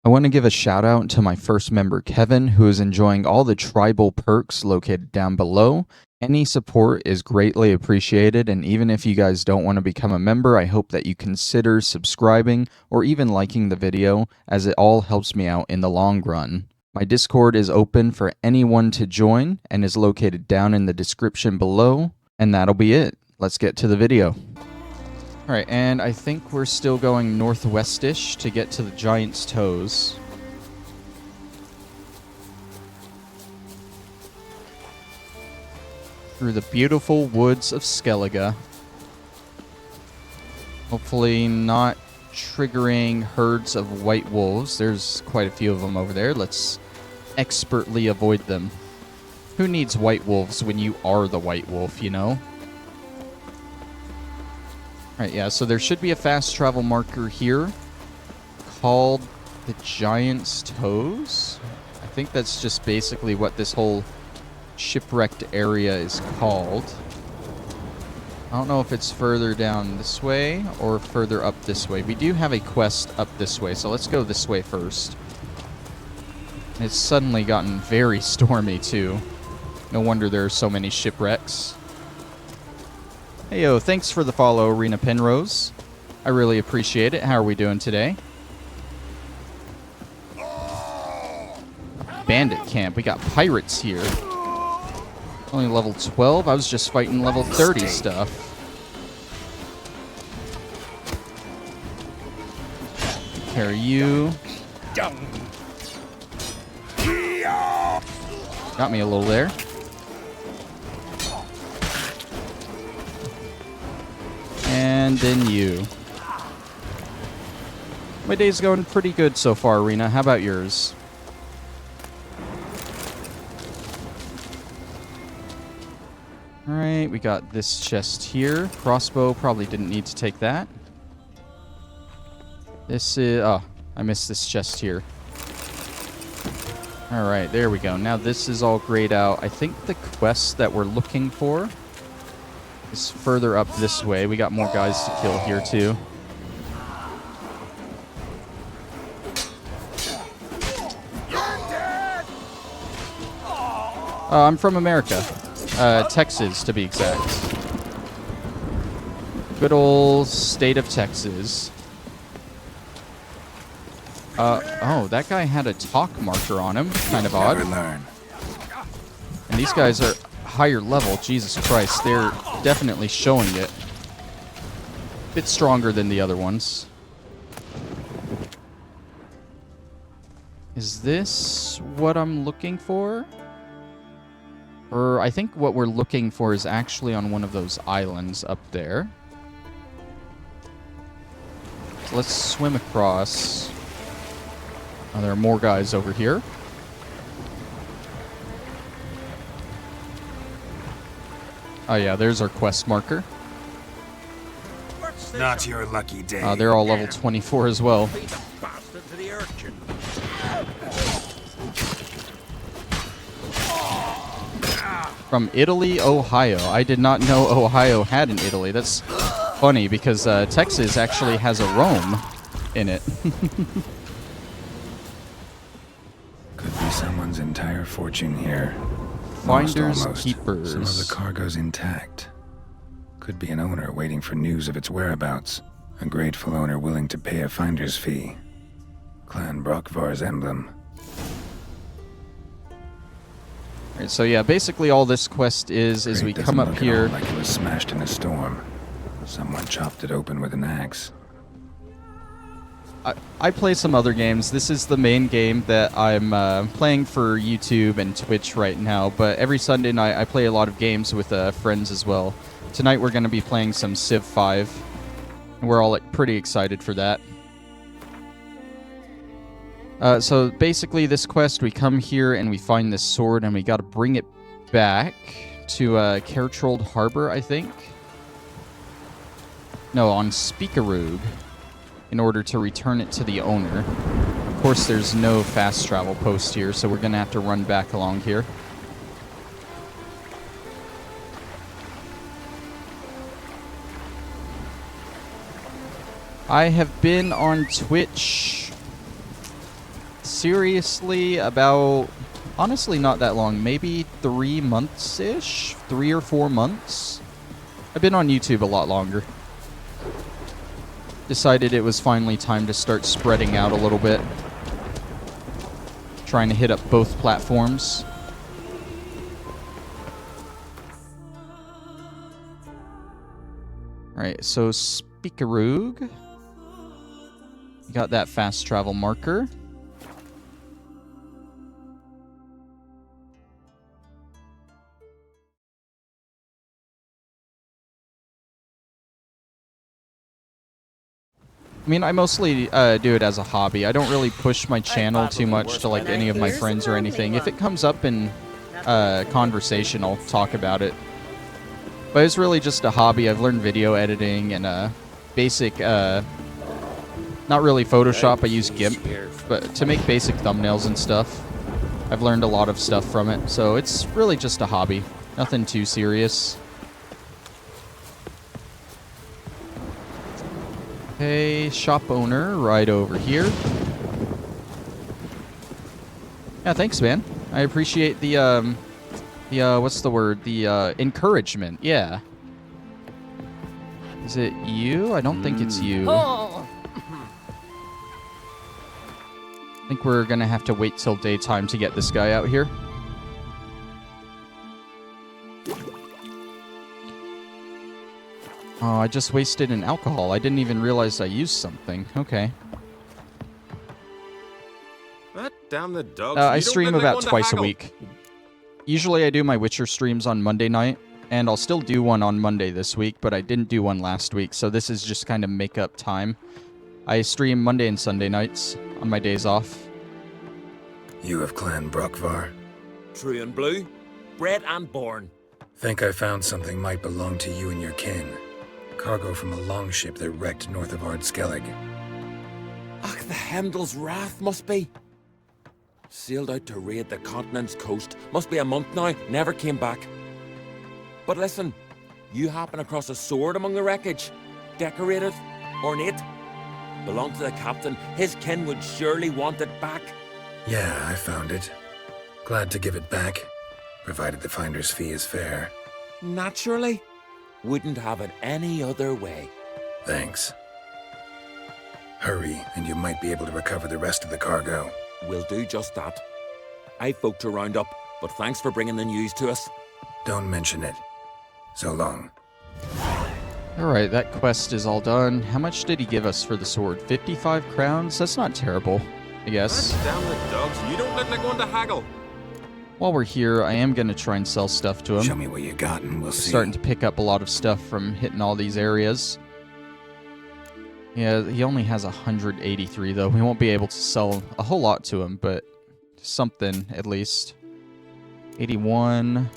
I want to give a shout out to my first member Kevin, who is enjoying all the tribal perks located down below. Any support is greatly appreciated, and even if you guys don't want to become a member, I hope that you consider subscribing or even liking the video, as it all helps me out in the long run. My Discord is open for anyone to join and is located down in the description below, and that'll be it. Let's get to the video. Alright, and I think we're still going northwestish to get to the Giant's Toes. Through the beautiful woods of Skellige. Hopefully not triggering herds of white wolves. There's quite a few of them over there. Let's expertly avoid them. Who needs white wolves when you are the white wolf, you know? Alright, yeah, so there should be a fast travel marker here called the Giant's Toes. I think that's just basically what this whole shipwrecked area is called. I don't know if it's further down this way or further up this way. We do have a quest up this way, so let's go this way first. It's suddenly gotten very stormy, too. No wonder there are so many shipwrecks. Hey, yo, thanks for the follow, Arena Penrose. I really appreciate it. How are we doing today? Bandit camp. We got pirates here. Only level 12? I was just fighting level 30 stuff. Carry you. Got me a little there. And then you. My day's going pretty good so far, Arena. How about yours? Alright, we got this chest here. Crossbow, probably didn't need to take that. This is... oh, I missed this chest here. Alright, there we go. Now this is all grayed out. I think the quest that we're looking for is further up this way. We got more guys to kill here, too. I'm from America. Texas, to be exact. Good old state of Texas. Oh, that guy had a talk marker on him. Kind of odd. And these guys are higher level. Jesus Christ, they're definitely showing it. A bit stronger than the other ones. Is this what I'm looking for? Or I think what we're looking for is actually on one of those islands up there. So let's swim across. Oh, there are more guys over here. Oh yeah, there's our quest marker. Not your lucky day. They're all level 24 as well. From Italy, Ohio. I did not know Ohio had an Italy. That's funny because Texas actually has a Rome in it. Could be someone's entire fortune here. Finders Almost. keepers. Some of the cargo's intact. Could be an owner waiting for news of its whereabouts. A grateful owner willing to pay a finder's fee. Clan Brockvar's emblem. Alright, so yeah, basically all this quest is we come up here. Like it was smashed in a storm. Someone chopped it open with an axe. I play some other games. This is the main game that I'm playing for YouTube and Twitch right now, but every Sunday night I play a lot of games with friends as well. Tonight we're going to be playing some Civ 5, and we're all pretty excited for that. So basically this quest, we come here and we find this sword and we got to bring it back to Kertrold Harbor, I think. No, on Speakerug, in order to return it to the owner. Of course, there's no fast travel post here, so we're going to have to run back along here. I have been on Twitch Seriously, about... Honestly, not that long. Maybe 3 months-ish? 3 or 4 months? I've been on YouTube a lot longer. Decided it was finally time to start spreading out a little bit. Trying to hit up both platforms. Alright, so Speakeroog. You got that fast travel marker. I mean, I mostly do it as a hobby. I don't really push my channel too much to like any of my friends or anything. If it comes up in conversation, I'll talk about it. But it's really just a hobby. I've learned video editing and basic, not really Photoshop, I use GIMP. But to make basic thumbnails and stuff, I've learned a lot of stuff from it. So it's really just a hobby. Nothing too serious. Okay, shop owner right over here. Yeah, thanks, man. I appreciate the what's the word? The encouragement. Yeah. Is it you? I don't think it's you. I think we're gonna have to wait till daytime to get this guy out here. Oh, I just wasted an alcohol. I didn't even realize I used something. Okay. Damn the dogs. I stream about twice a week. Usually I do my Witcher streams on Monday night, and I'll still do one on Monday this week, but I didn't do one last week, so this is just kind of make up time. I stream Monday and Sunday nights on my days off. You of Clan Brockvar? True and blue, bred and born. Think I found something might belong to you and your kin. Cargo from a longship that wrecked north of Skellige. Ach, the Heimdall's wrath must be. Sailed out to raid the continent's coast. Must be a month now, never came back. But listen, you happen across a sword among the wreckage. Decorated, ornate. Belonged to the captain. His kin would surely want it back. Yeah, I found it. Glad to give it back, provided the finder's fee is fair. Naturally. Wouldn't have it any other way. Thanks. Hurry, and you might be able to recover the rest of the cargo. We'll do just that. I've folk to round up, but thanks for bringing the news to us. Don't mention it. So long. Alright, that quest is all done. How much did he give us for the sword? 55 crowns? That's not terrible, I guess. Damn the dogs. You don't look like one to haggle. While we're here, I am going to try and sell stuff to him. Show me what you got and we'll see. Starting to pick up a lot of stuff from hitting all these areas. Yeah, he only has 183 though. We won't be able to sell a whole lot to him, but something at least. 81.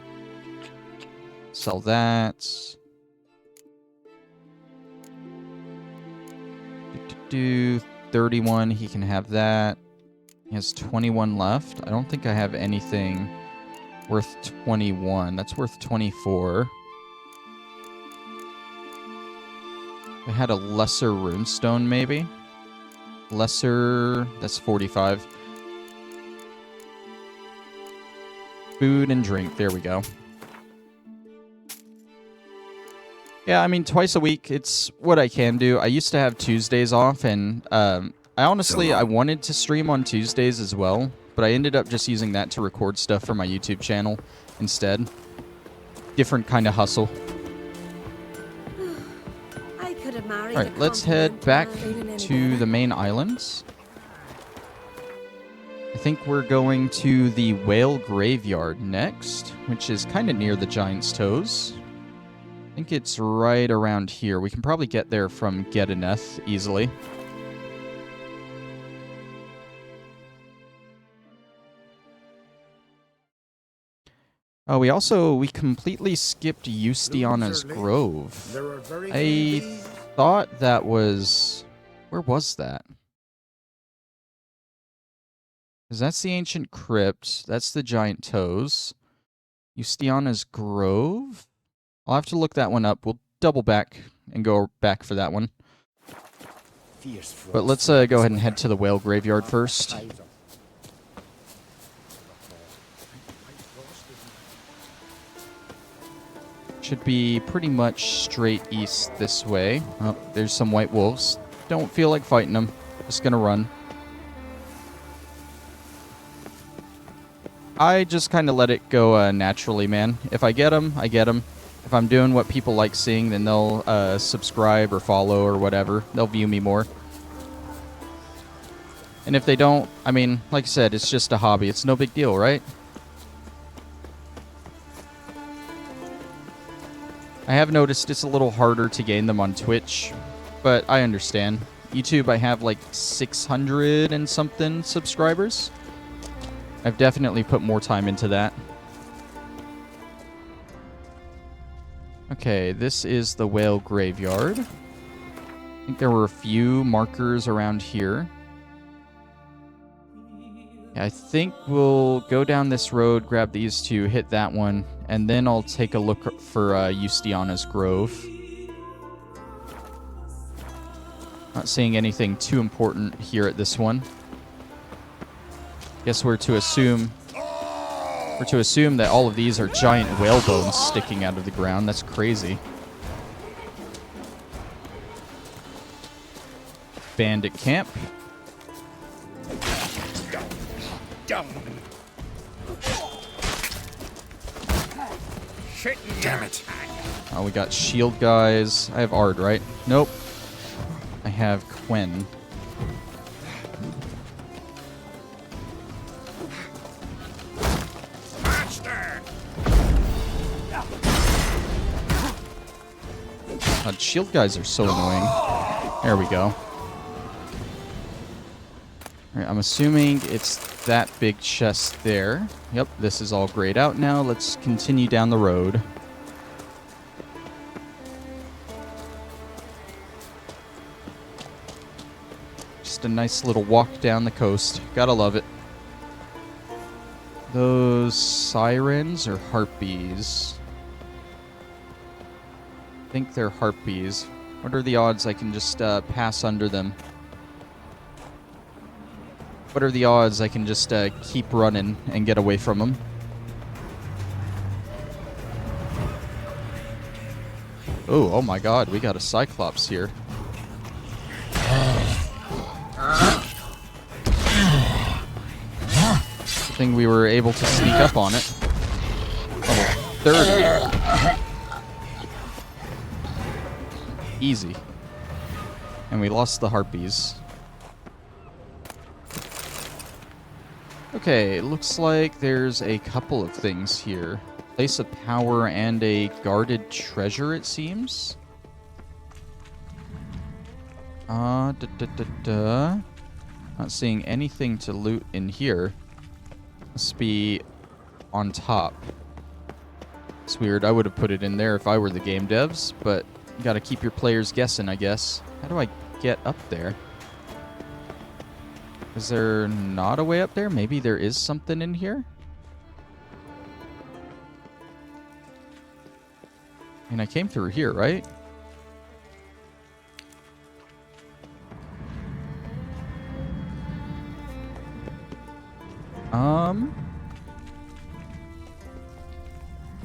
Sell that. 31, he can have that. He has 21 left. I don't think I have anything worth 21. That's worth 24. I had a lesser runestone, maybe. Lesser, that's 45. Food and drink, there we go. Yeah, I mean, twice a week, it's what I can do. I used to have Tuesdays off, and I wanted to stream on Tuesdays as well, but I ended up just using that to record stuff for my YouTube channel instead. Different kind of hustle. Alright, let's head back to the main islands. I think we're going to the whale graveyard next, which is kind of near the Giant's Toes. I think it's right around here. We can probably get there from Geddeneth easily. Oh, we completely skipped Eustiana's Grove. I thought that was... Where was that? Because that's the ancient crypt. That's the Giant Toes. Eustiana's Grove? I'll have to look that one up. We'll double back and go back for that one. But let's go ahead and head to the whale graveyard first. Should be pretty much straight east this way. Oh, there's some white wolves. Don't feel like fighting them. Just gonna run. I just kind of let it go naturally, man. If I get them, I get them. If I'm doing what people like seeing, then they'll subscribe or follow or whatever. They'll view me more. And if they don't, I mean, like I said, it's just a hobby. It's no big deal, right? I have noticed it's a little harder to gain them on Twitch, but I understand. YouTube, I have like 600 and something subscribers. I've definitely put more time into that. Okay, this is the whale graveyard. I think there were a few markers around here. I think we'll go down this road, grab these two, hit that one, and then I'll take a look for Justiana's Grove. Not seeing anything too important here at this one. Guess we're to assume that all of these are giant whale bones sticking out of the ground. That's crazy. Bandit camp. Damn it. Oh, we got shield guys. I have Ard, right? Nope. I have Quen. God, shield guys are so annoying. There we go. Alright, I'm assuming it's that big chest there. Yep, this is all grayed out now. Let's continue down the road. Just a nice little walk down the coast. Gotta love it. Those sirens or harpies? I think they're harpies. What are the odds I can just pass under them? What are the odds I can just keep running and get away from them? Oh my god, we got a Cyclops here. Good thing we were able to sneak up on it. Level 30. Easy. And we lost the harpies. Okay, looks like there's a couple of things here. Place of power and a guarded treasure, it seems. Not seeing anything to loot in here. Must be on top. It's weird. I would have put it in there if I were the game devs, but you gotta keep your players guessing, I guess. How do I get up there? Is there not a way up there? Maybe there is something in here? I mean, I came through here, right?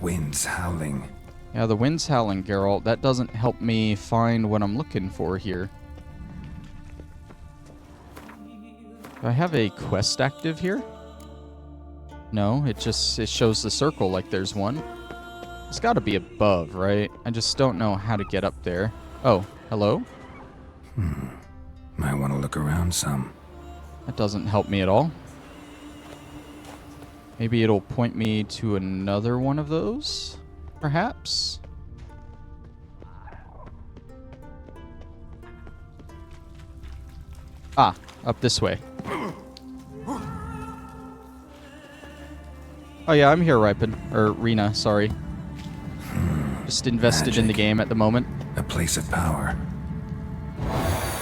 Winds howling. Yeah, the wind's howling, Geralt. That doesn't help me find what I'm looking for here. Do I have a quest active here? No, it shows the circle like there's one. It's got to be above, right? I just don't know how to get up there. Oh, hello? Might want to look around some. That doesn't help me at all. Maybe it'll point me to another one of those, perhaps? Ah, up this way. Oh yeah, I'm here, Rena, sorry. Just invested in the game at the moment. A place of power.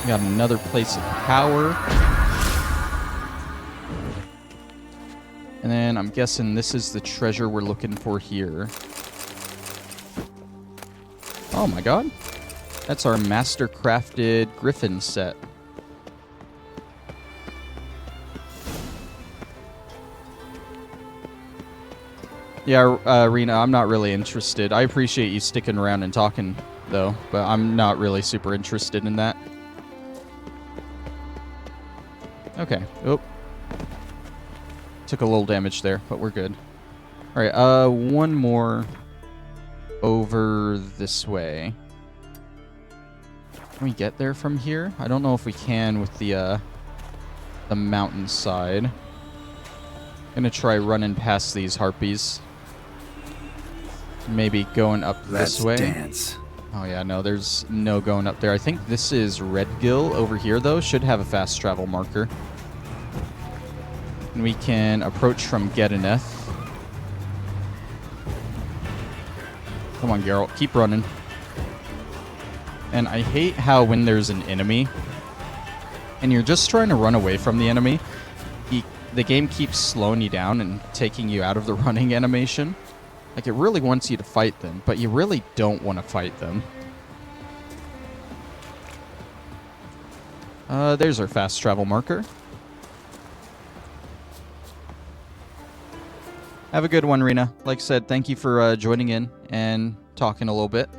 We got another place of power. And then I'm guessing this is the treasure we're looking for here. Oh my god. That's our master crafted griffin set. Yeah, Rena, I'm not really interested. I appreciate you sticking around and talking, though, but I'm not really super interested in that. Okay. Oh. Took a little damage there, but we're good. Alright, one more over this way. Can we get there from here? I don't know if we can with the mountainside. Gonna try running past these harpies. Maybe going up this way. Dance. Oh yeah, no, there's no going up there. I think this is Redgill over here, though. Should have a fast travel marker. And we can approach from Geddeneth. Come on, Geralt, keep running. And I hate how when there's an enemy and you're just trying to run away from the enemy, the game keeps slowing you down and taking you out of the running animation. Like, it really wants you to fight them, but you really don't want to fight them. There's our fast travel marker. Have a good one, Rena. Like I said, thank you for joining in and talking a little bit.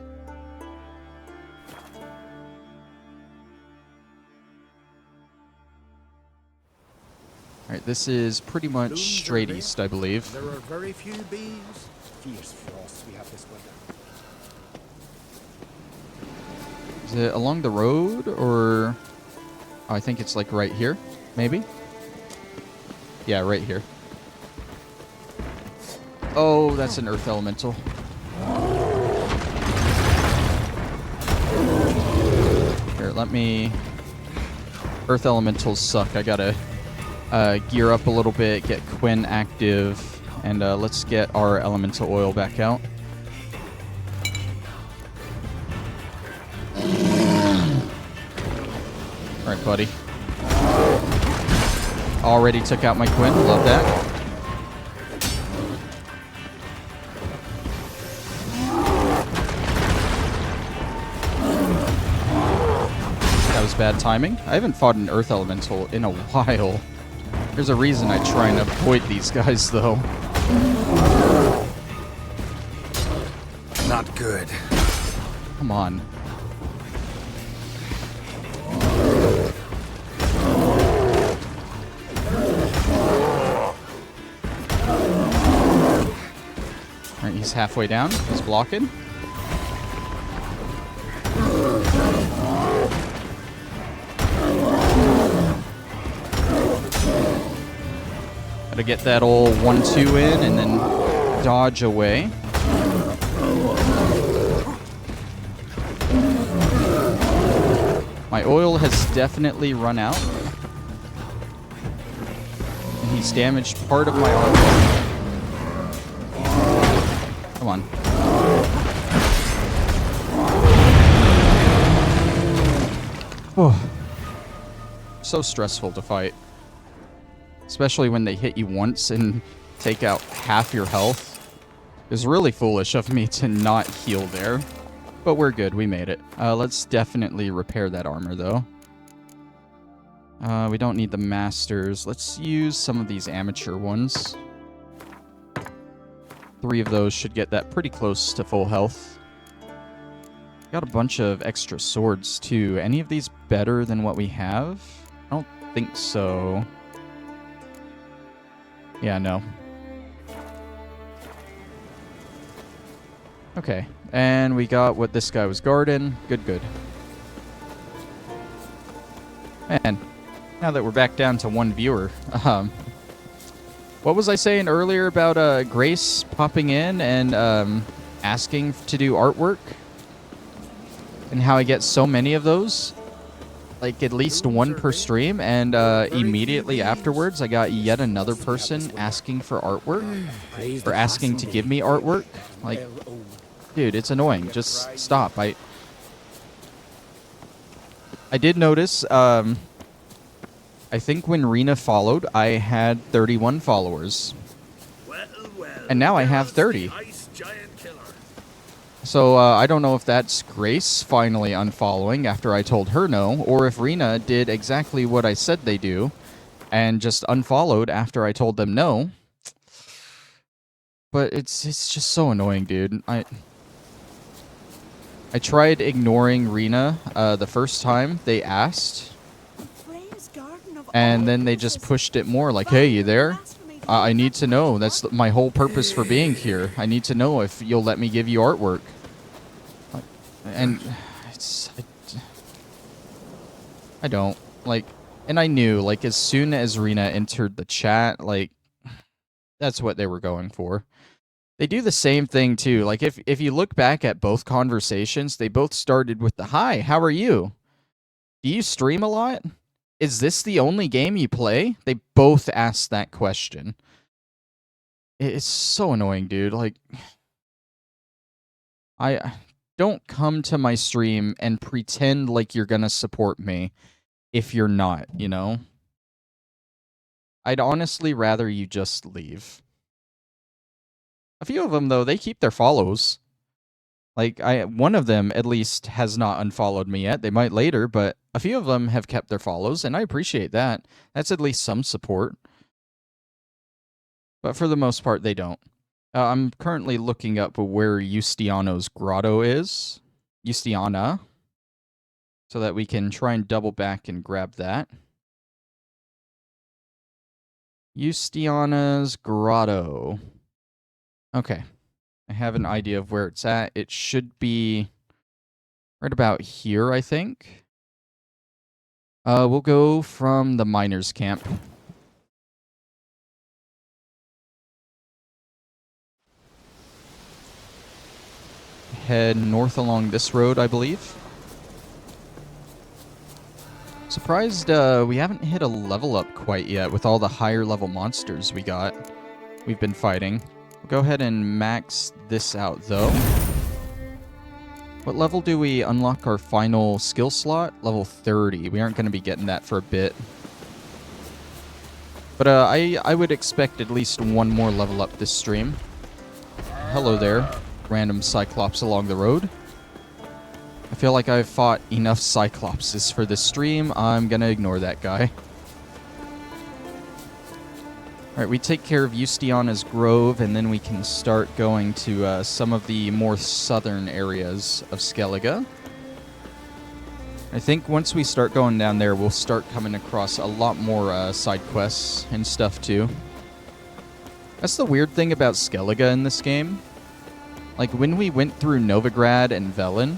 Alright, this is pretty much straight east, I believe. There are very few bees. Fierce frosts we have this winter. Is it along the road, or... Oh, I think it's like right here, maybe? Yeah, right here. Oh, that's an earth elemental. Here, let me... Earth elementals suck. I gotta gear up a little bit, get Quinn active, and let's get our elemental oil back out. Alright, buddy. Already took out my Quinn. Love that. That was bad timing. I haven't fought an earth elemental in a while. There's a reason I try and avoid these guys, though. Not good. Come on. Alright, he's halfway down. He's blocking. Gotta get that old 1-2 in and then dodge away. My oil has definitely run out. And he's damaged part of my armor. Come on. Oh. So stressful to fight. Especially when they hit you once and take out half your health. It was really foolish of me to not heal there. But we're good, we made it. Let's definitely repair that armor, though. We don't need the masters. Let's use some of these amateur ones. 3 of those should get that pretty close to full health. Got a bunch of extra swords, too. Any of these better than what we have? I don't think so. Yeah, no. Okay, and we got what this guy was guarding. Good, good. Man, now that we're back down to 1 viewer, what was I saying earlier about Grace popping in and asking to do artwork? And how I get so many of those? Like at least 1 per stream, and immediately afterwards I got yet another person asking for artwork, or asking to give me artwork. Like, dude, it's annoying. Just stop. I did notice, I think when Rena followed, I had 31 followers. And now I have 30. So, I don't know if that's Grace finally unfollowing after I told her no, or if Rena did exactly what I said they do, and just unfollowed after I told them no. But it's just so annoying, dude. I tried ignoring Rena the first time they asked, and then they just pushed it more. Like, hey, you there? I need to know. That's my whole purpose for being here. I need to know if you'll let me give you artwork. And it's... I don't. Like, and I knew, like, as soon as Rena entered the chat, like, that's what they were going for. They do the same thing, too. Like, if you look back at both conversations, they both started with the, hi, how are you? Do you stream a lot? Is this the only game you play? They both asked that question. It's so annoying, dude. Like, I don't come to my stream and pretend like you're gonna support me if you're not, you know? I'd honestly rather you just leave. A few of them, though, they keep their follows. Like, one of them, at least, has not unfollowed me yet. They might later, but a few of them have kept their follows, and I appreciate that. That's at least some support. But for the most part, they don't. I'm currently looking up where Justiano's grotto is. Justiana. So that we can try and double back and grab that. Justiana's grotto. Okay. I have an idea of where it's at. It should be right about here, I think. We'll go from the miners' camp. Head north along this road, I believe. Surprised we haven't hit a level up quite yet with all the higher level monsters we've been fighting. We'll go ahead and max this out, though. What level do we unlock our final skill slot? Level 30. We aren't going to be getting that for a bit. But I would expect at least one more level up this stream. Hello there, random Cyclops along the road. I feel like I've fought enough Cyclopses for this stream. I'm going to ignore that guy. Alright, we take care of Justiana's Grove, and then we can start going to some of the more southern areas of Skellige. I think once we start going down there, we'll start coming across a lot more side quests and stuff, too. That's the weird thing about Skellige in this game. Like, when we went through Novigrad and Velen,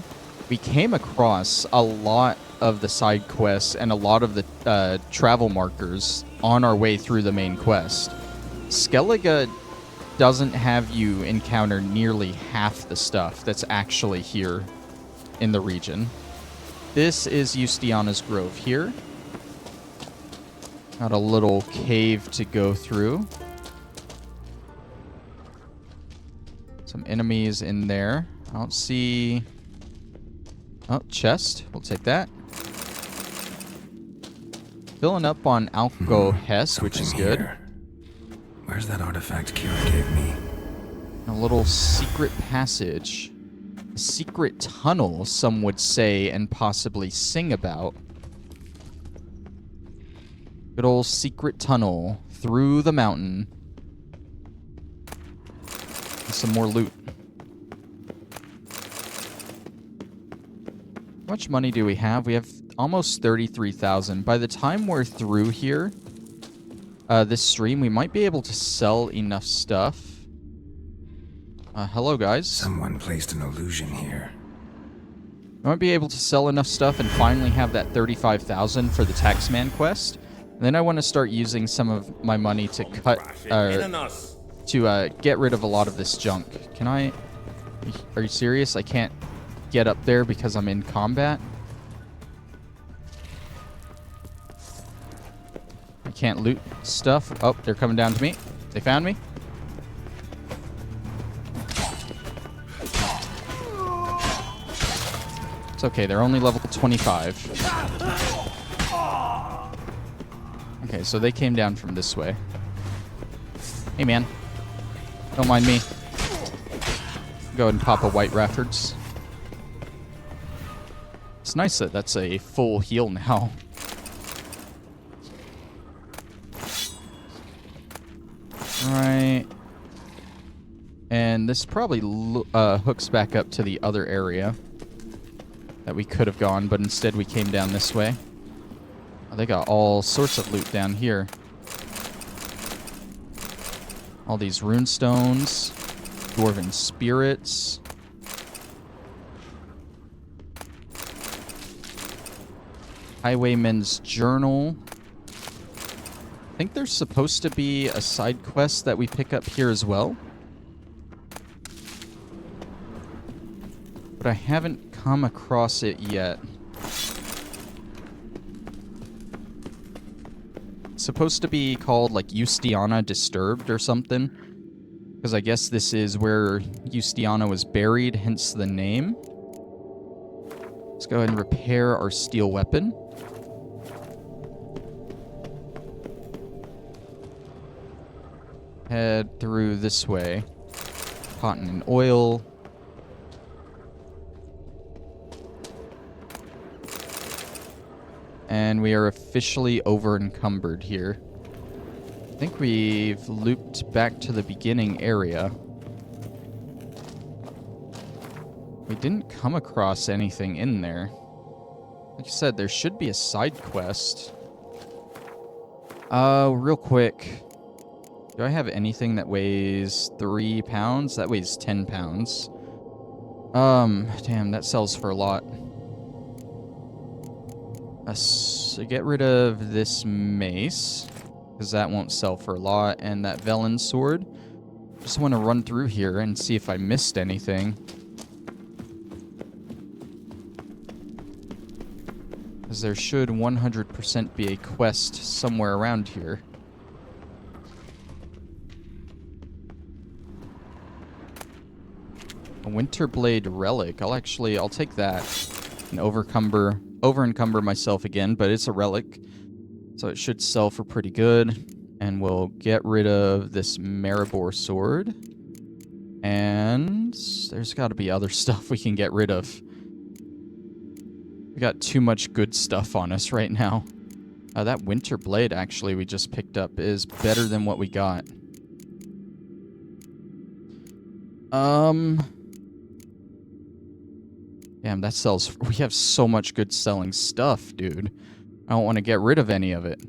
we came across a lot of the side quests and a lot of the travel markers on our way through the main quest. Skellige doesn't have you encounter nearly half the stuff that's actually here in the region. This is Justiana's Grove here. Got a little cave to go through. Some enemies in there. I don't see... Oh, chest. We'll take that. Filling up on alcohol, which is good. Here. Where's that artifact Kira gave me? A little secret passage. A secret tunnel, some would say and possibly sing about. Good old secret tunnel through the mountain. And some more loot. How much money do we have? We have almost 33,000. By the time we're through here, this stream, we might be able to sell enough stuff. Hello, guys. Someone placed an illusion here. I might be able to sell enough stuff and finally have that 35,000 for the Taxman quest. And then I want to start using some of my money to get rid of a lot of this junk. Can I... Are you serious? I can't get up there because I'm in combat? I can't loot stuff. Oh, they're coming down to me. They found me. It's okay, they're only level 25. Okay, so they came down from this way. Hey, man. Don't mind me. Go ahead and pop a White Raffords. It's nice that that's a full heal now. Alright. And this probably hooks back up to the other area that we could have gone, but instead we came down this way. Oh, they got all sorts of loot down here. All these rune stones, dwarven spirits. Highwayman's Journal. I think there's supposed to be a side quest that we pick up here as well. But I haven't come across it yet. It's supposed to be called like Justiana Disturbed or something. Because I guess this is where Justiana was buried, hence the name. Let's go ahead and repair our steel weapon. Head through this way. Cotton and oil. And we are officially over-encumbered here. I think we've looped back to the beginning area. We didn't come across anything in there. Like I said, there should be a side quest. Real quick. Do I have anything that weighs 3 pounds? That weighs 10 pounds. Damn, that sells for a lot. So get rid of this mace, because that won't sell for a lot, and that Velen sword. Just want to run through here and see if I missed anything. Because there should 100% be a quest somewhere around here. A Winterblade relic. I'll take that and over-encumber myself again, but it's a relic, so it should sell for pretty good. And we'll get rid of this Maribor sword. And there's got to be other stuff we can get rid of. We got too much good stuff on us right now. That Winterblade, actually, we just picked up is better than what we got. Damn, that sells. We have so much good selling stuff, dude. I don't want to get rid of any of it.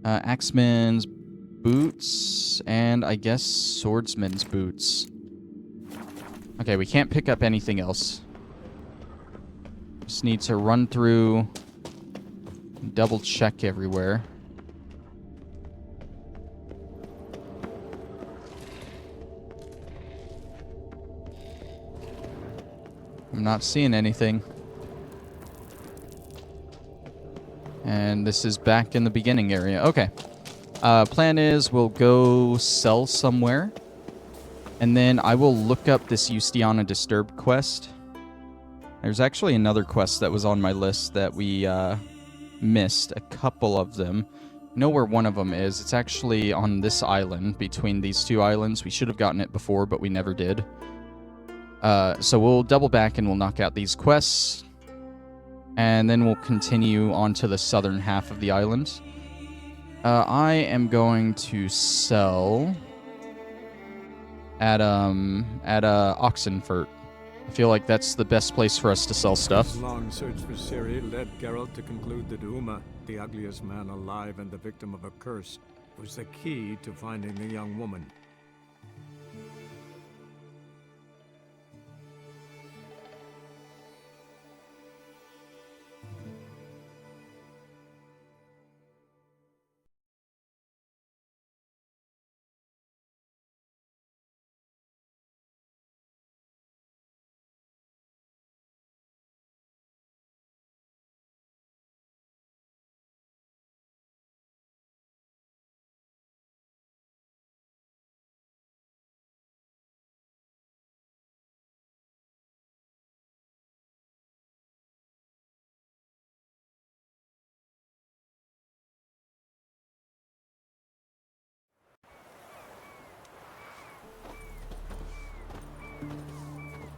Axeman's boots, and I guess swordsman's boots. Okay, we can't pick up anything else. Just need to run through, double check everywhere. I'm not seeing anything. And this is back in the beginning area. Okay. Plan is we'll go sell somewhere. And then I will look up this Justiana Disturbed quest. There's actually another quest that was on my list that we missed. A couple of them. I know where one of them is. It's actually on this island, between these two islands. We should have gotten it before, but we never did. So we'll double back and we'll knock out these quests. And then we'll continue on to the southern half of the island. I am going to sell at Oxenfurt. I feel like that's the best place for us to sell stuff. This long search for Ciri led Geralt to conclude that Uma, the ugliest man alive and the victim of a curse, was the key to finding the young woman.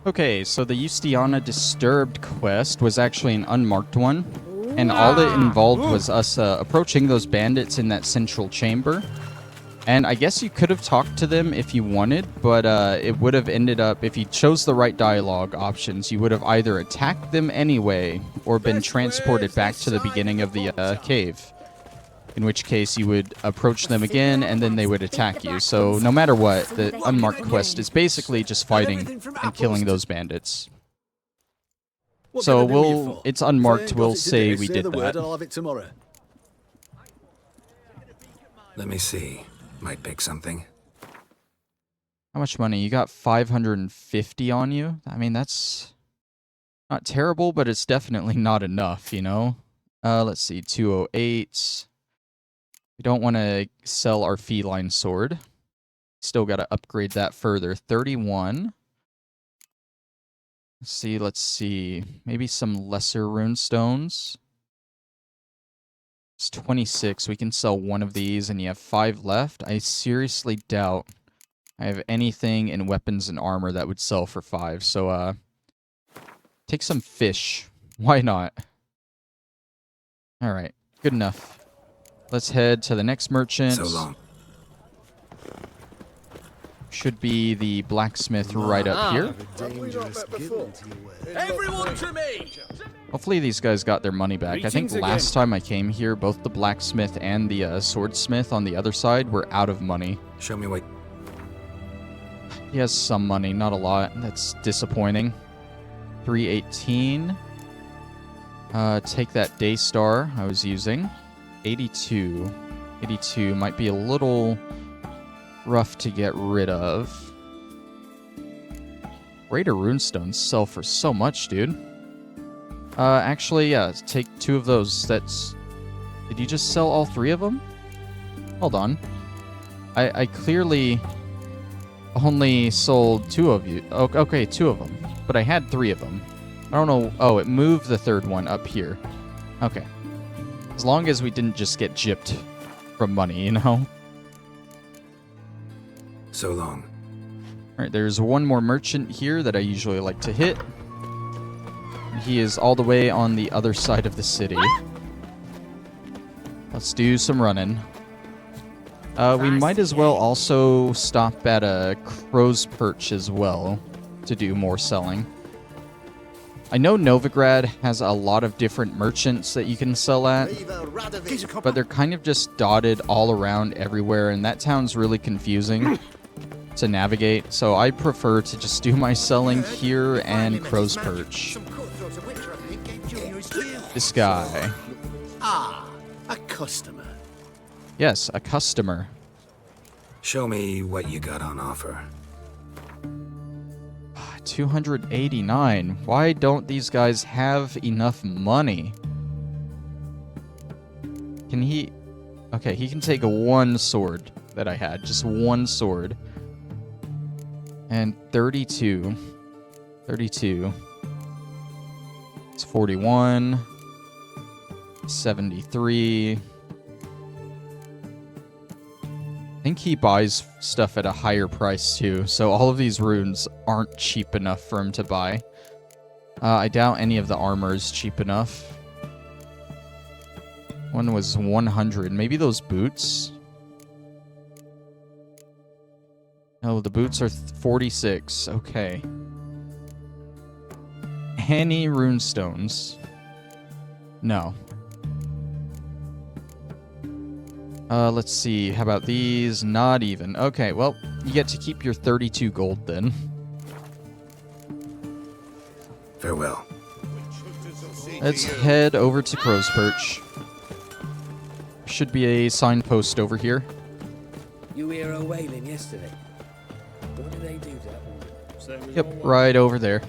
Okay, so the Justiana Disturbed quest was actually an unmarked one, and all it involved was us approaching those bandits in that central chamber, And I guess you could have talked to them if you wanted, but it would have ended up, if you chose the right dialogue options, you would have either attacked them anyway or been transported back to the beginning of the cave. In which case you would approach them again and then they would attack you. So no matter what, the unmarked quest is basically just fighting and killing those bandits. So it's unmarked, we'll say we did that. I'll have it tomorrow. Let me see. Might pick something. How much money? You got 550 on you? I mean, that's not terrible, but it's definitely not enough, you know? Let's see, 208. We don't want to sell our feline sword. Still got to upgrade that further. 31. Let's see. Maybe some lesser rune stones. It's 26. We can sell one of these, and you have 5 left. I seriously doubt I have anything in weapons and armor that would sell for 5. So, take some fish. Why not? All right. Good enough. Let's head to the next merchant. So long. Should be the blacksmith right up here. Everyone to me! Hopefully these guys got their money back. I think last time I came here, both the blacksmith and the swordsmith on the other side were out of money. Show me what... He has some money, not a lot. That's disappointing. 318. Take that Daystar I was using. 82. 82 might be a little rough to get rid of. Raider runestones sell for so much, dude. Actually, yeah, take 2 of those. That's... Did you just sell all 3 of them? Hold on. I clearly only sold 2 of you. Okay, 2 of them. But I had 3 of them. I don't know. Oh, it moved the 3rd one up here. Okay. As long as we didn't just get gypped from money, you know? So long. Alright, there's one more merchant here that I usually like to hit. He is all the way on the other side of the city. Let's do some running. We might as well also stop at a Crow's Perch as well to do more selling. I know Novigrad has a lot of different merchants that you can sell at, but they're kind of just dotted all around everywhere, and that town's really confusing to navigate, so I prefer to just do my selling here and Crow's Perch. This guy. Ah, a customer. Yes, a customer. Show me what you got on offer. 289. Why don't these guys have enough money? Can he... Okay, he can take 1 sword that I had. Just 1 sword. And 32. 32. It's 41. 73. I think he buys stuff at a higher price too, so all of these runes aren't cheap enough for him to buy. I doubt any of the armor is cheap enough. One was 100. Maybe those boots? No, the boots are 46. Okay. Any runestones? No. Let's see. How about these? Not even. Okay, well, you get to keep your 32 gold then. Farewell. Let's head over to Crow's Perch. Should be a signpost over here. You hear her wailing yesterday? What did they do to that woman? Yep, right over there.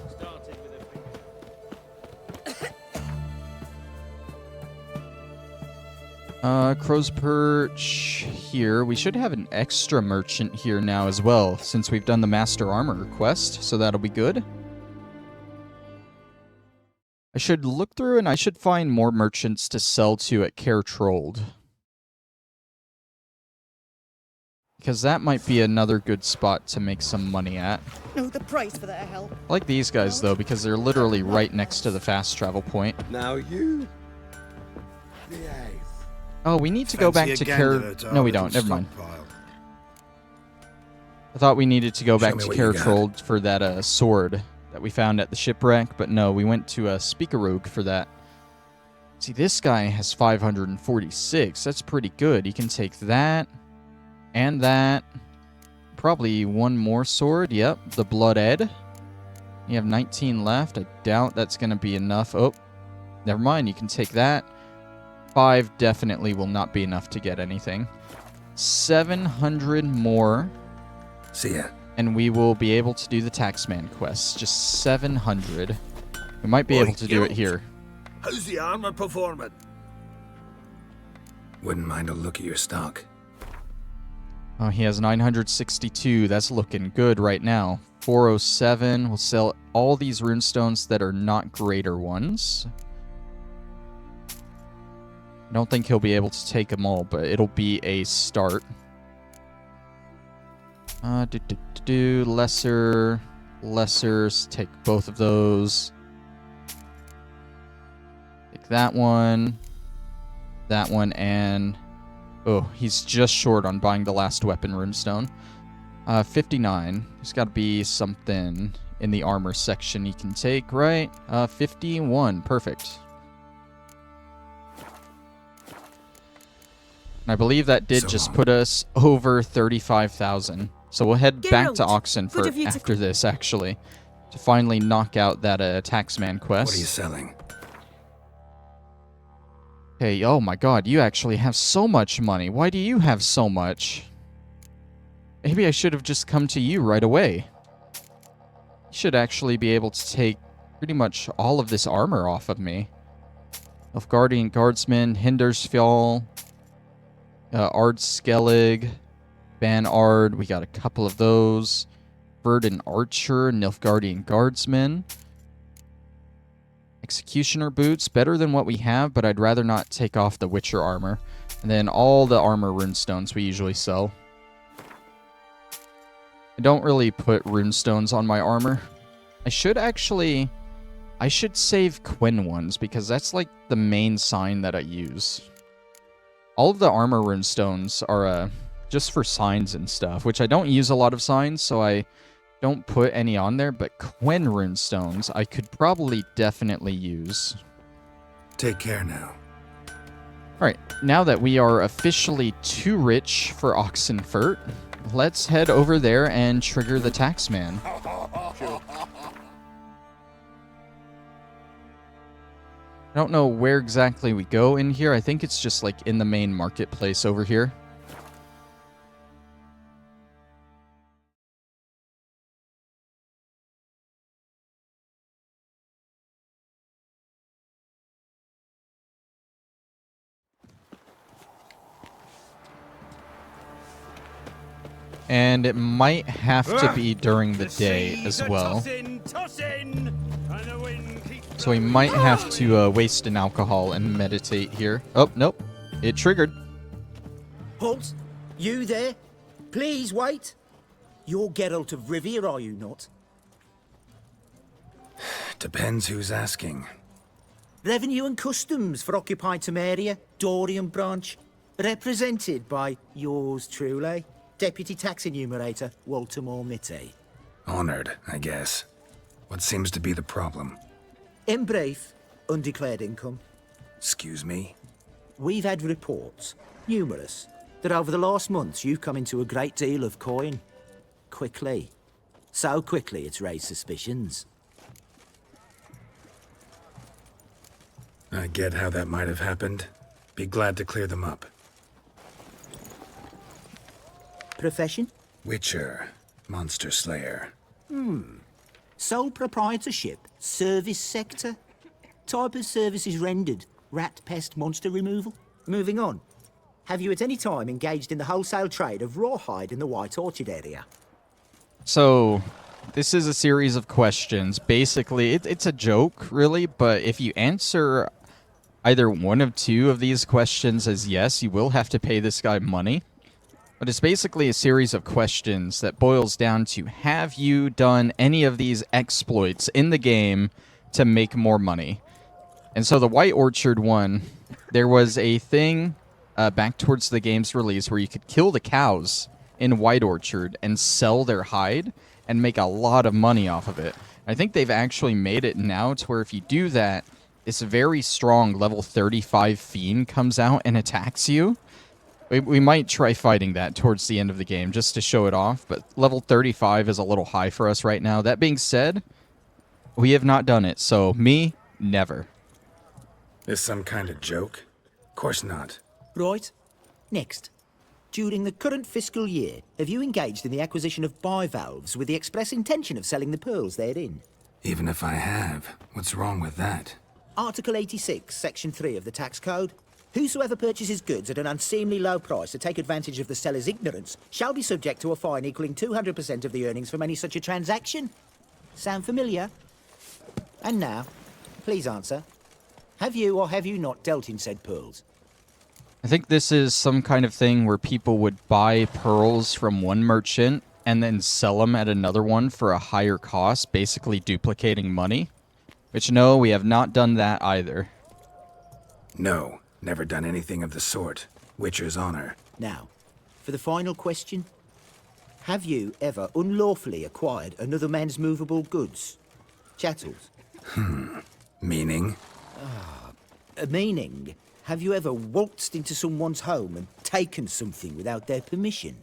Crow's Perch here. We should have an extra merchant here now as well, since we've done the Master Armor quest, so that'll be good. I should look through and I should find more merchants to sell to at Care Trolled. Because that might be another good spot to make some money at. Know the price for that help. I like these guys though, because they're literally right next to the fast travel point. Now you... Oh, we need to go back to Care... No, we don't. Never mind. I thought we needed to go Show back me to what you got. Carrotrold for that sword that we found at the shipwreck, but no, we went to Speakerogue for that. See, this guy has 546. That's pretty good. He can take that and that. Probably one more sword. Yep, the Blood Ed. You have 19 left. I doubt that's going to be enough. Oh, never mind. You can take that. 5 definitely will not be enough to get anything. 700 more. See ya. And we will be able to do the Taxman quest. Just 700. We might be able to do it here. How's the armor performing? Wouldn't mind a look at your stock. Oh, he has 962. That's looking good right now. 407. We'll sell all these runestones that are not greater ones. I don't think he'll be able to take them all, but it'll be a start. Lessers. Take both of those. Take that one, and... Oh, he's just short on buying the last weapon runestone. 59. There's got to be something in the armor section he can take, right? 51. Perfect. And I believe that did just put us over 35,000. So we'll head back to Oxenfurt after this, actually, to finally knock out that Taxman quest. What are you selling? Hey, oh my god, you actually have so much money. Why do you have so much? Maybe I should have just come to you right away. You should actually be able to take pretty much all of this armor off of me. Nilfgaardian Guardsman, Hindersfjall, Ard Skellige, Ban Ard, we got a couple of those. Verdant Archer, Nilfgaardian Guardsman. Executioner boots, better than what we have, but I'd rather not take off the Witcher armor. And then all the armor runestones we usually sell. I don't really put runestones on my armor. I should save Quinn ones, because that's like the main sign that I use. All of the armor runestones are just for signs and stuff, which I don't use a lot of signs, so I don't put any on there, but Quinn runestones I could probably definitely use. Take care now. Alright, now that we are officially too rich for Oxenfurt, let's head over there and trigger the Taxman. I don't know where exactly we go in here. I think it's just like in the main marketplace over here. And it might have to be during the day as well. So we might have to waste an alcohol and meditate here. Oh, nope. It triggered. Halt! You there? Please wait. You're Geralt of Rivia, are you not? Depends who's asking. Revenue and Customs for occupied Temeria, Dorian branch, represented by yours truly, Deputy Tax Enumerator Walter Mitty. Honored, I guess. What seems to be the problem? In brief, undeclared income. Excuse me? We've had reports, numerous, that over the last months you've come into a great deal of coin. Quickly. So quickly it's raised suspicions. I get how that might have happened. Be glad to clear them up. Profession? Witcher. Monster Slayer. Sole proprietorship? Service sector? Type of services rendered? Rat, pest, monster removal? Moving on. Have you at any time engaged in the wholesale trade of rawhide in the White Orchard area? So, this is a series of questions. Basically, it's a joke, really, but if you answer either one of two of these questions as yes, you will have to pay this guy money. But it's basically a series of questions that boils down to, have you done any of these exploits in the game to make more money? And so the White Orchard one, there was a thing back towards the game's release where you could kill the cows in White Orchard and sell their hide and make a lot of money off of it. I think they've actually made it now to where if you do that, this very strong level 35 fiend comes out and attacks you. We might try fighting that towards the end of the game just to show it off, but level 35 is a little high for us right now. That being said, we have not done it, so me, never. This some kind of joke? Of course not. Right. Next. During the current fiscal year, have you engaged in the acquisition of bivalves with the express intention of selling the pearls therein? Even if I have, what's wrong with that? Article 86, Section 3 of the Tax Code. Whosoever purchases goods at an unseemly low price to take advantage of the seller's ignorance shall be subject to a fine equaling 200% of the earnings from any such a transaction. Sound familiar? And now, please answer. Have you or have you not dealt in said pearls? I think this is some kind of thing where people would buy pearls from one merchant and then sell them at another one for a higher cost, basically duplicating money. Which, no, we have not done that either. No, never done anything of the sort. Witcher's honor. Now, for the final question. Have you ever unlawfully acquired another man's movable goods? Chattels? Meaning? Meaning, have you ever waltzed into someone's home and taken something without their permission?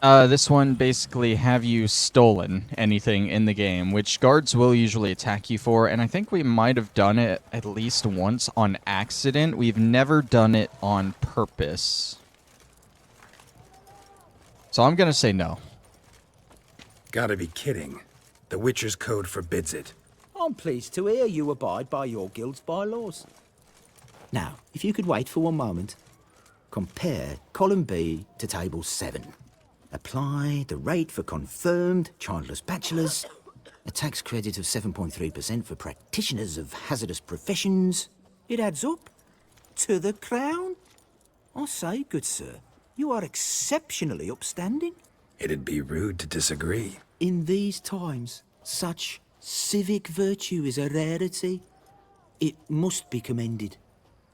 This one basically, have you stolen anything in the game, which guards will usually attack you for, and I think we might have done it at least once on accident. We've never done it on purpose. So I'm gonna say no. Gotta be kidding. The Witcher's Code forbids it. I'm pleased to hear you abide by your guild's bylaws. Now, if you could wait for one moment, compare column B to table 7. Apply the rate for confirmed childless bachelors, a tax credit of 7.3% for practitioners of hazardous professions. It adds up to the crown. I say, good sir, you are exceptionally upstanding. It'd be rude to disagree. In these times, such civic virtue is a rarity. It must be commended,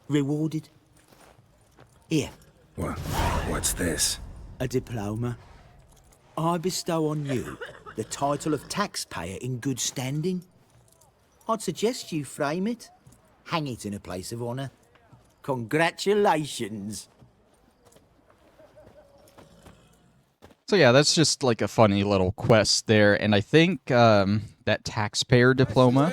rewarded. Here, What's this? a diploma. I bestow on you the title of taxpayer in good standing. I'd suggest you frame it, hang it in a place of honour. Congratulations. So yeah, that's just like a funny little quest there, and I think that taxpayer diploma,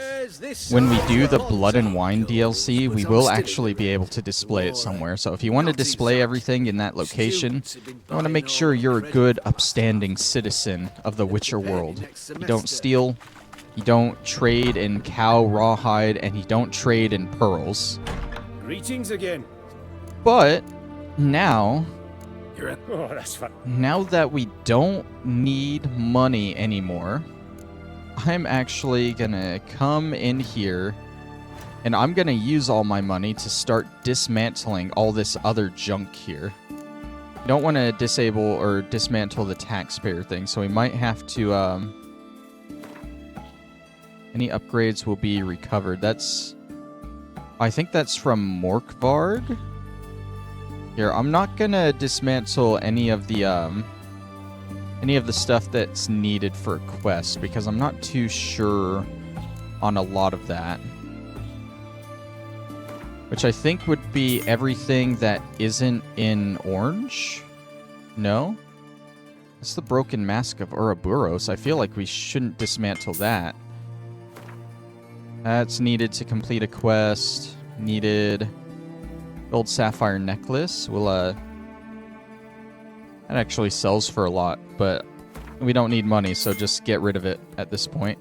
when we do the Blood and Wine DLC, we will actually be able to display it somewhere. So if you want to display everything in that location, you want to make sure you're a good, upstanding citizen of the Witcher world. You don't steal, you don't trade in cow rawhide, and you don't trade in pearls. Greetings again. But now, Oh, that's fun. now that we don't need money anymore, I'm actually gonna come in here and I'm gonna use all my money to start dismantling all this other junk here. I don't want to disable or dismantle the taxpayer thing, so we might have to, any upgrades will be recovered. I think that's from Morkvarg. Here, I'm not gonna dismantle any of the stuff that's needed for a quest because I'm not too sure on a lot of that. Which I think would be everything that isn't in orange? No? It's the Broken Mask of Ouroboros. I feel like we shouldn't dismantle that. That's needed to complete a quest. Needed gold sapphire necklace. That actually sells for a lot, but we don't need money, so just get rid of it at this point.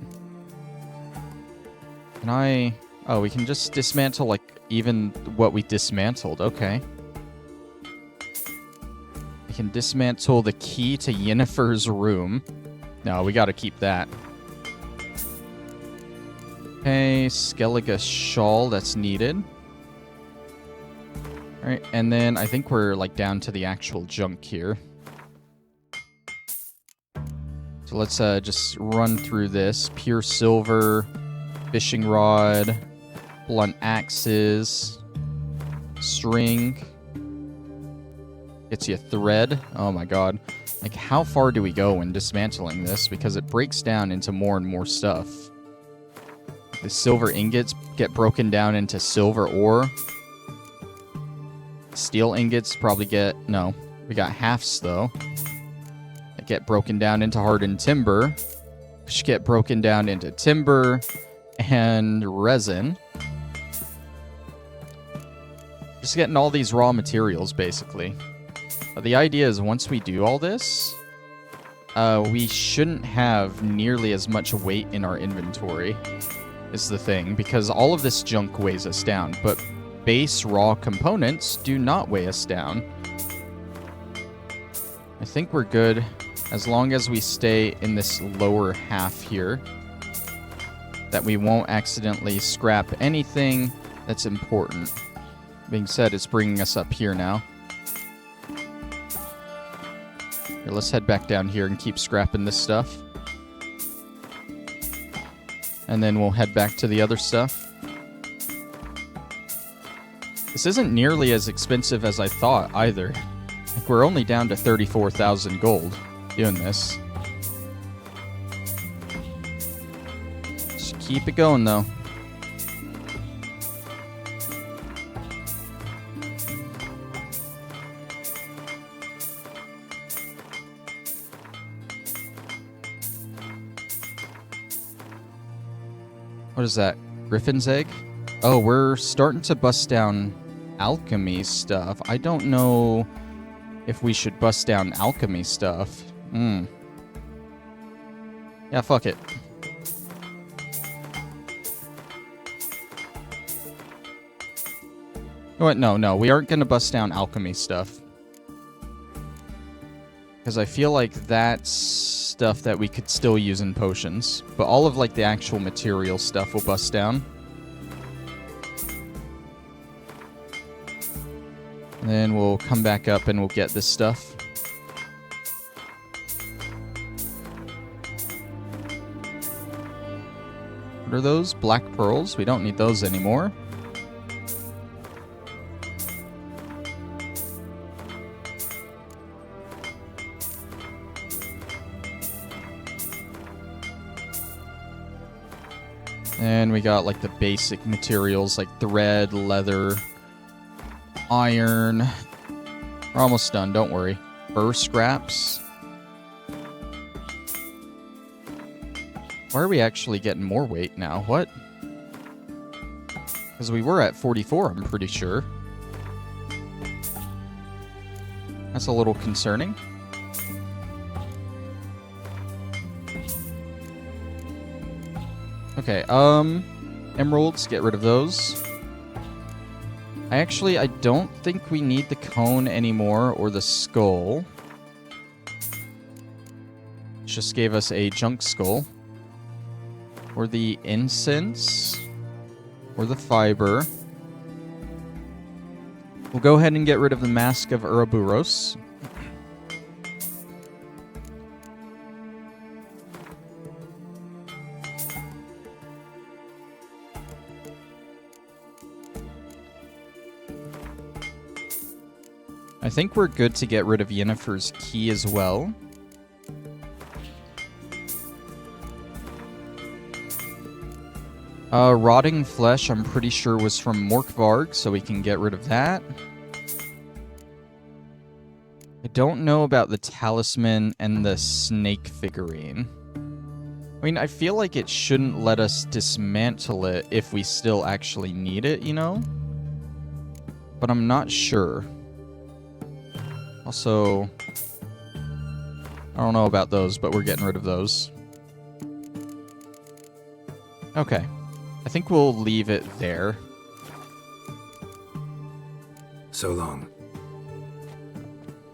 Oh, we can just dismantle, like, even what we dismantled. Okay. We can dismantle the key to Yennefer's room. No, we gotta keep that. Okay, Skellige shawl, that's needed. Alright, and then I think we're, like, down to the actual junk here. So let's just run through this. Pure silver, fishing rod, blunt axes, string. Gets you thread. Oh my god. Like, how far do we go in dismantling this? Because it breaks down into more and more stuff. The silver ingots get broken down into silver ore. Steel ingots probably get... No. We got halves, though. That get broken down into hardened timber. Which get broken down into timber and resin. Just getting all these raw materials, basically. But the idea is once we do all this, we shouldn't have nearly as much weight in our inventory, is the thing. Because all of this junk weighs us down, but base raw components do not weigh us down. I think we're good as long as we stay in this lower half here. That we won't accidentally scrap anything that's important. Being said, it's bringing us up here now. Here, let's head back down here and keep scrapping this stuff. And then we'll head back to the other stuff. This isn't nearly as expensive as I thought, either. Like, we're only down to 34,000 gold doing this. Just keep it going, though. What is that? Griffin's egg? Oh, we're starting to bust down alchemy stuff. I don't know if we should bust down alchemy stuff. Yeah, fuck it. What? No, we aren't gonna bust down alchemy stuff. Because I feel like that's stuff that we could still use in potions. But all of, like, the actual material stuff will bust down. And then we'll come back up and we'll get this stuff. What are those? Black pearls? We don't need those anymore. And we got, like, the basic materials, like thread, leather, iron. We're almost done, don't worry. Fur scraps. Why are we actually getting more weight now? What? Because we were at 44, I'm pretty sure. That's a little concerning. Okay, emeralds, get rid of those. I don't think we need the cone anymore, or the skull. Just gave us a junk skull. Or the incense. Or the fiber. We'll go ahead and get rid of the Mask of Ouroboros. I think we're good to get rid of Yennefer's key as well. Rotting flesh, I'm pretty sure was from Morkvarg, so we can get rid of that. I don't know about the talisman and the snake figurine. I mean, I feel like it shouldn't let us dismantle it if we still actually need it, you know? But I'm not sure. Also, I don't know about those, but we're getting rid of those. Okay. I think we'll leave it there. So long.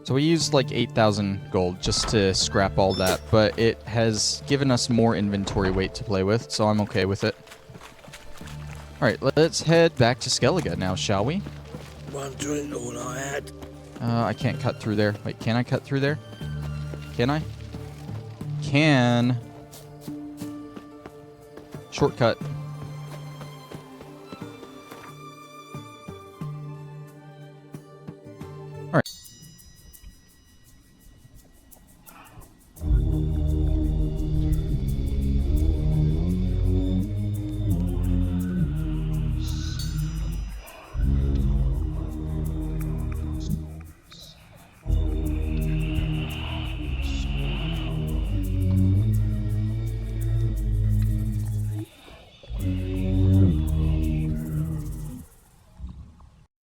So we used like 8,000 gold just to scrap all that, but it has given us more inventory weight to play with, so I'm okay with it. Alright, let's head back to Skellige now, shall we? One drink all I had. I can't cut through there. Wait, can I cut through there? Can I? Can. Shortcut. Alright.